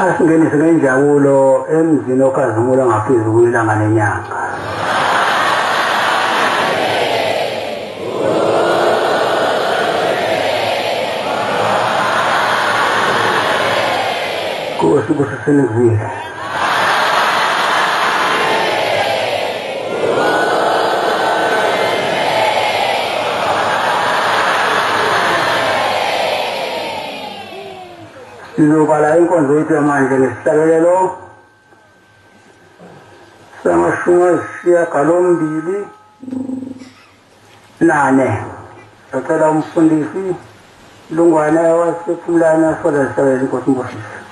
asingenise ngenjabulo emzini okhazimula ngaphezu kwelanga lenyanga inkosi seningivile. Sizobala inkonzo yethu yamanje ngesihlabelelo samashumi 8 sacela umfundisi Lungwana wasePhumlana solasabela inkosi Mbusisi.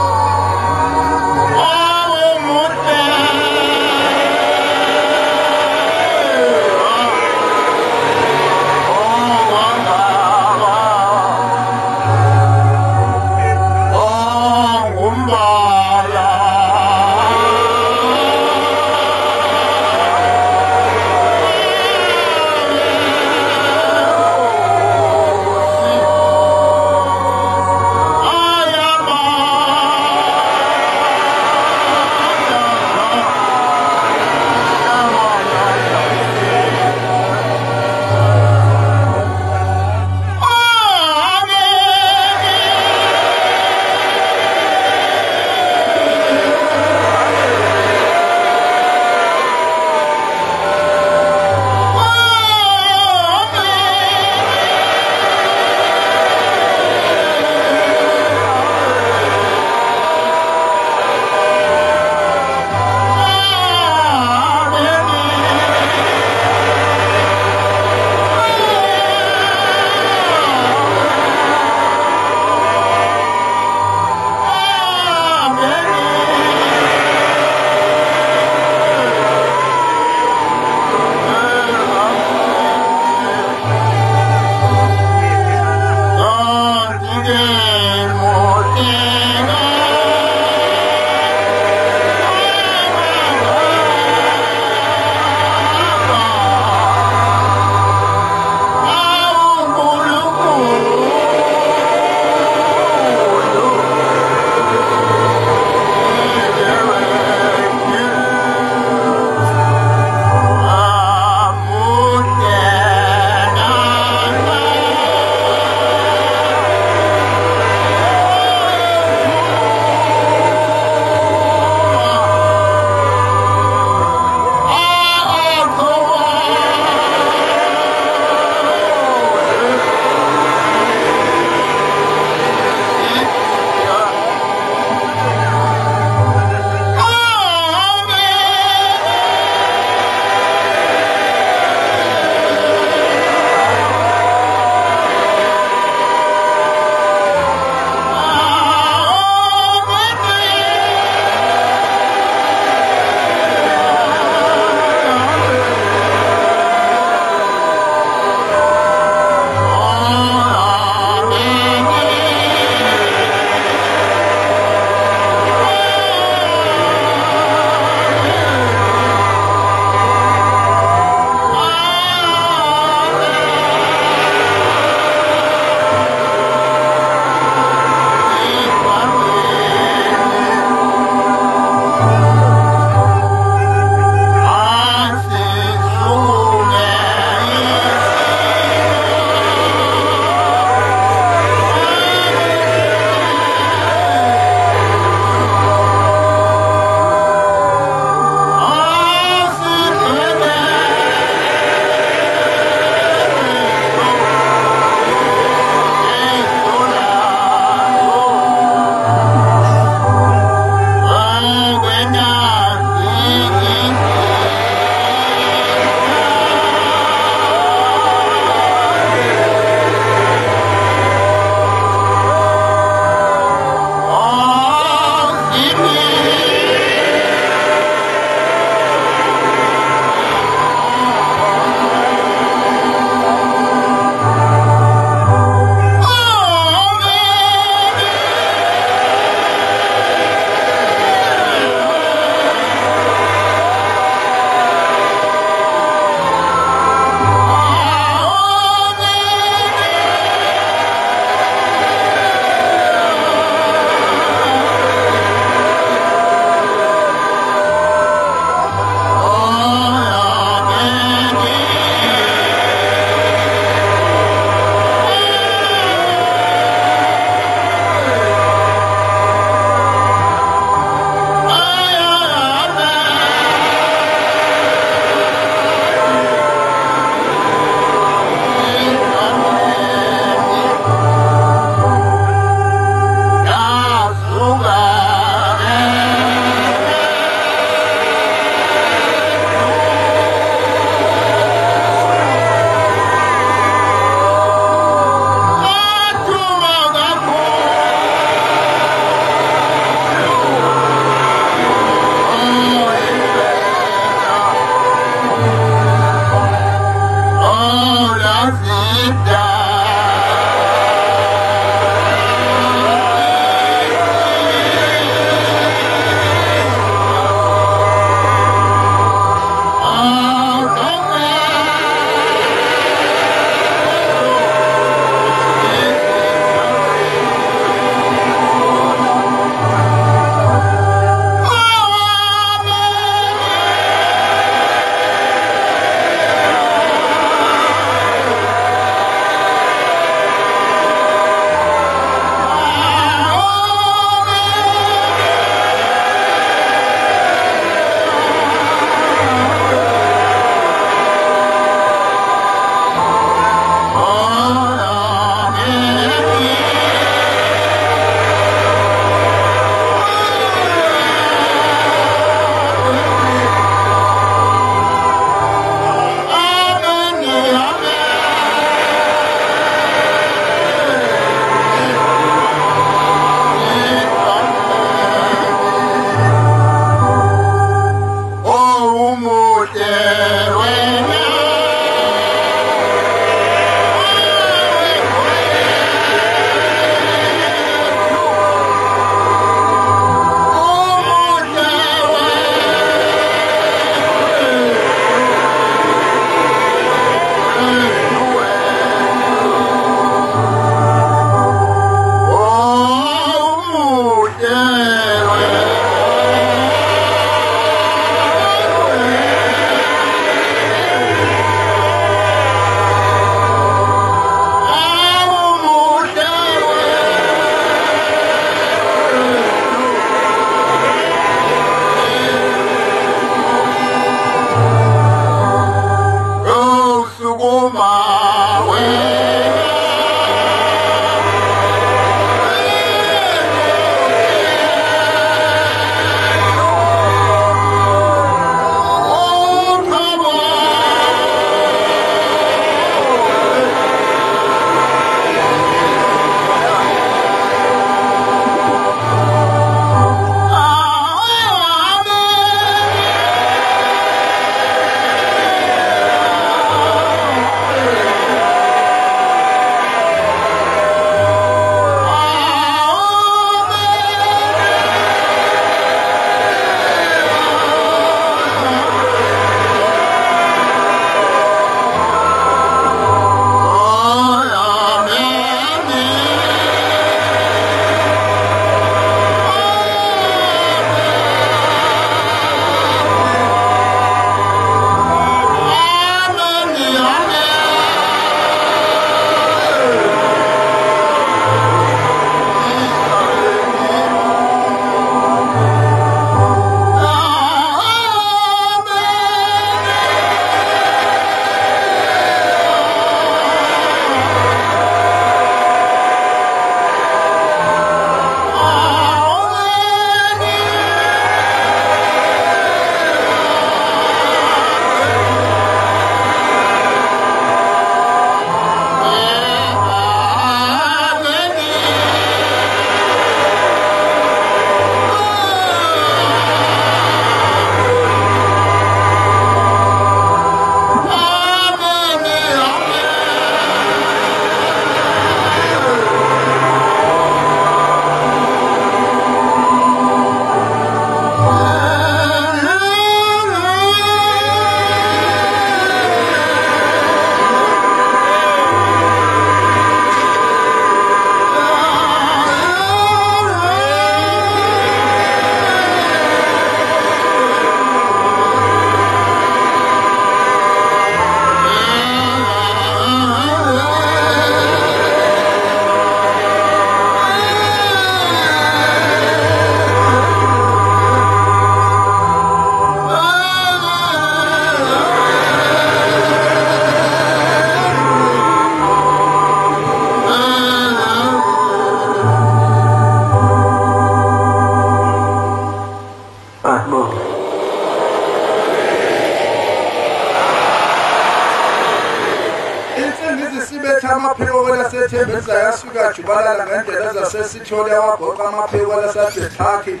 ethi amaphiko kwelaseThembisa yasuka jubalala ngendlela zasesithole wagoqa amaphiko kwelaseThaki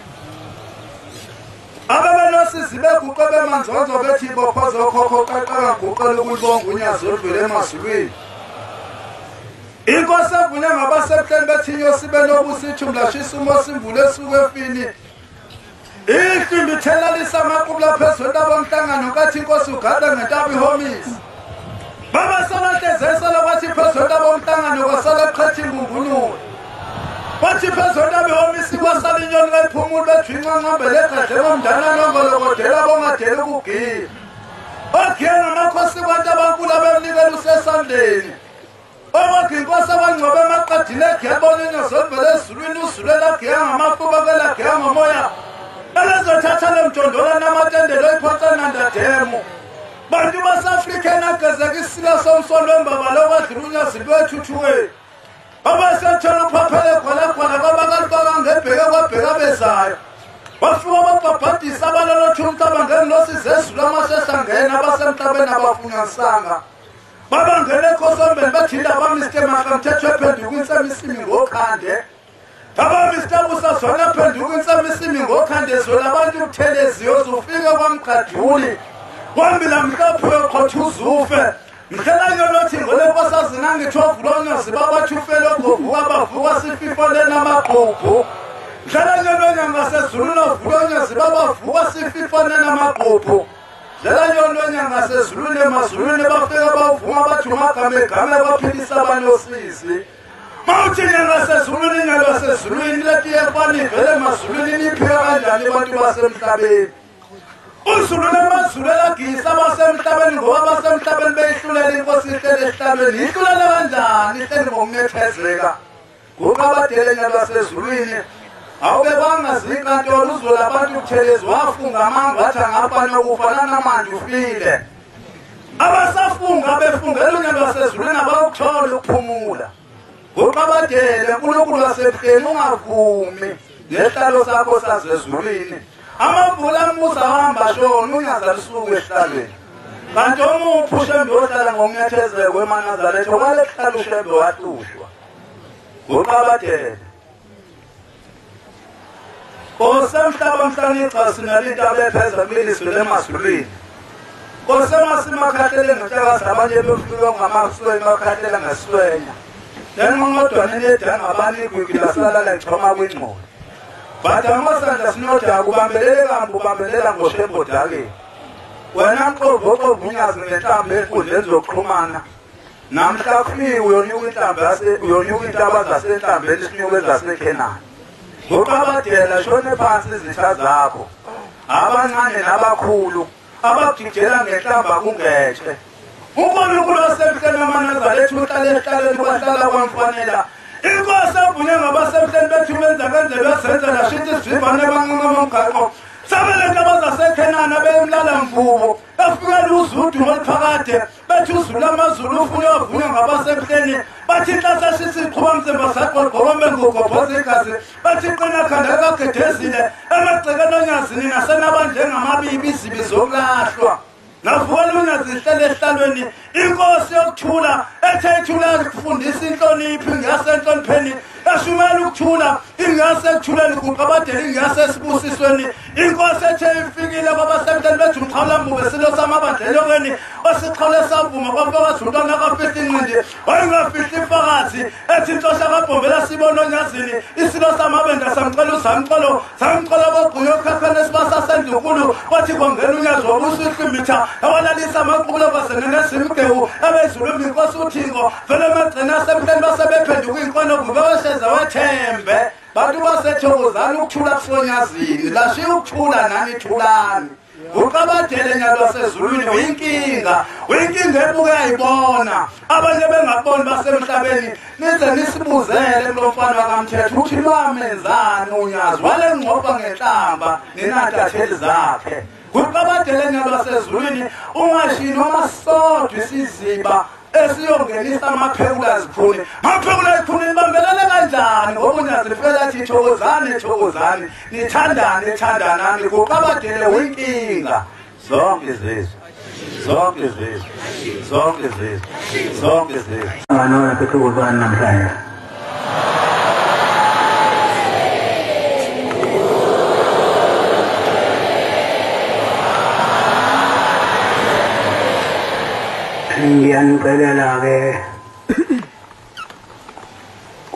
ababenosizi beguqe bemanzonzo bethi bophozo khokho qaqanga guqela ukubonga unyazo oludlule emazulwini inkosi evune ngabasebuhleni bethinyo sibe nobusithi mlashisa umosi imvule esuke efini ihlwimbi ithelalisa amaqubula phezulu abomhlangano kathi inkosi ugada ngentaba ihomisi baba salahlezesela kwathi phezulu abomhlangano kwasala qhathi ingungululo bathi phezulu abihomisi kwasala inyoni kayiphumula bejwinqa ngqambele eqedle bomdala nongolokodela bongadela ukugila bagiye ngamakhosi kwathi abankulu abemnikela usesandleni okwakhe inkosi abangcwabe emaqadini egiye bona inyosi oluvele ezulwini uzulu elagiye ngamafuba kwelagiye ngomoya elezothatha lemjondolo namatendelo iphatsanandademo bantu base-afrika enagezeka isila somsolo wembabalo okwadlula unyazi lwethuthuweni abasethola uphaphele khwalakhwala kwabakalifaka ngebheke kwabheka bezayo bafika babhabhadisa abalolothi umhlaba ngenilosizi ezulu amashesha ngena abasemhlabeni abafunyanisanga babangele ekhosombeni bathile abamr makamthetho ephenduka insemisimi ngokhande abamr busazwana ephenduka insemisimi ngokhande zola abantu ubutheleziyo zufike kwamqaduli wambila mhlopho yoqhotha uzufe mhlelanyonothi ngole nkosazina ngithwavulonyozi babathi ufele ogovuka bavuka sififo lenamaqhubu mhlelanyononya ngasezulu novulonyozi babavuka sififo lenamaqhubu mhlelanyononya ngasezulwini emazulwini bafika bavuma bathi umagama egama baphilisa abanosisi mawuthini ngasezulwini inyalwasezulwini letiye fani ivele emazulwini niphika kanjani abantu basemhlabeni uzulu lemazulu elagisa abasemhlabeni ngoba abasemhlabeni beyihlulela inkosi ihlele esihlalweni yihlulela kanjani ihleli ngokunethezeka nguqabadele enyalwasezulwini awubebangazinkantolo uzulu abantu ubuthelezi wafunga amanga wathi angafana ukufa nanamanje ufile abasafunga befungela unyalwasezulwini abawukuthola ukuphumula nguqabadele uNkulunkulu wasebuhleni ungavumi ngehlalo sakho sasezulwini amavula amusa wahamba shona unyaza lisuku esihlalweni kanti omuphi ushembe ohlala ngokunethezeko eManazaretha okwale kuhlala ushembe wahlushwa nguqabadele kosemhlaba mhlanixa sinalinto abepheza milizwi lemazulwini kosemasima ngetshakazi abanye befike ngamaswenya bakhathela ngeswenya nenqonqodwane nedanga abanigwigwi lasalala ixhoma kwingqondo bathi amasandla sinodaka ubambelela kambi ubambelela ngoshembodakeni wena mxovoxova unyazi ngenhlambi enkundleni zokuxhumana namhla kufiwe uyonyuka intaba zasenhlambeni isinyuke zaseKhenani nguqabadela shone phansi izitha zakho abancane nabakhulu abagijela ngenhlamba kungetshe uNkulunkulu wasebuhleni eManazaretha uhlala ehlaleni kwahlala kwamfanela inkosi avunye ngabasebuhleni bethu benza kanjalo besenza lashithi isivivane banqunqa bomgaqo sabelento abazaseKhenani abemlala mvubo bafikela uzudu oluphakade bethi uzulu amazulu ufune wavunywa ngabasebuhleni bathi nhlasashisa iqhuba mzimba saqolgobombe ngugobhoza igazi bathi qina khanda kagedezile emagcekeni onyazini nasenabanjengamabibi izibi zokulahlwa navukela unyazi ihlele esihlalweni inkosi yokuthula ethe ithula kufundisa inhloniphi ngasenhlonipheni eshumela ukuthula ingasekuthuleni kuqabadeli ingasesibusisweni inkosi ethe ifikile kwabasebuhleni bethu umxhawulambuke silo samabandlelokweni osixhawule savuma kwafakazi umntwana kafihla inqindi wayengafihli ifakazi ethi inhlosha kabhombela sibona onyazini isilo samabenda samcela uzamxolo samxolo bogquyo okhakhana esibasa sendunkulu kwathi kwangena unyazi wobusihlwimitha awalalisa amaqubula kwasenenezimgewu abezulu inkosi uthingo vele emagcina asebuhleni basebephenduka iy'nkono bubewesheza wethembe bantu basethokozani ukuthula kusonyazini lashiye ukuthula nani thulani uqabadele nyalwasezulwini uyinkinga ebuke yayibona abanye bengaboni basemhlabeni nize nisibuzele kulo mfana wakamthetho ukuthi lwamenzani unyazi wale ngxoxa ngenhlamba ninatatheli zakhe uqabadele nyalwasezulwini ungashini amasodwa isiziba esiyongenisa amaphekula zikhuni amaphekula zikhuni nibambelele kanjani ngoba unyazi lifela thi thokozani nithandanani kuqabadele uyinkinga zonke izizwe zonke zethu zonke zethu zonke zethu anona pethukozana namhlanje ngiyanicelela ke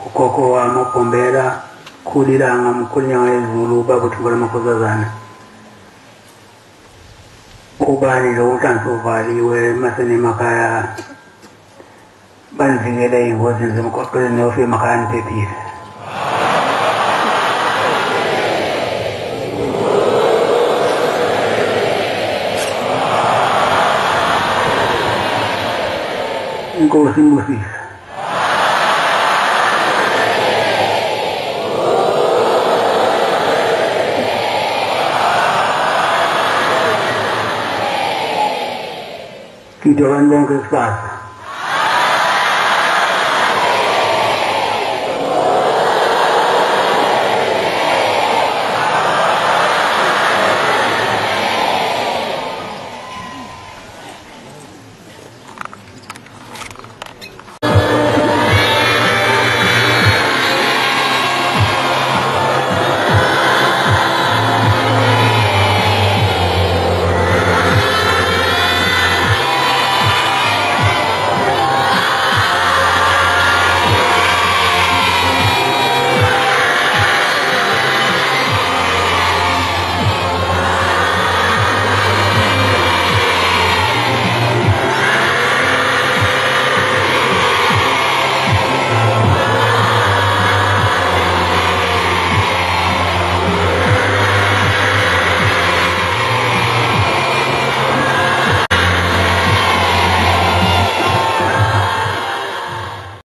ugogo wami uGombela khulilanga mkhulunyanga yezulu baba uThumba lamakhosazana ubani lo uhlanzo uvaliwe masene emakhaya banivikele iy'ngozi zemgwaqweni neyofika emakhaya niphephile inkosi imbusise Kita orang bonke sepas.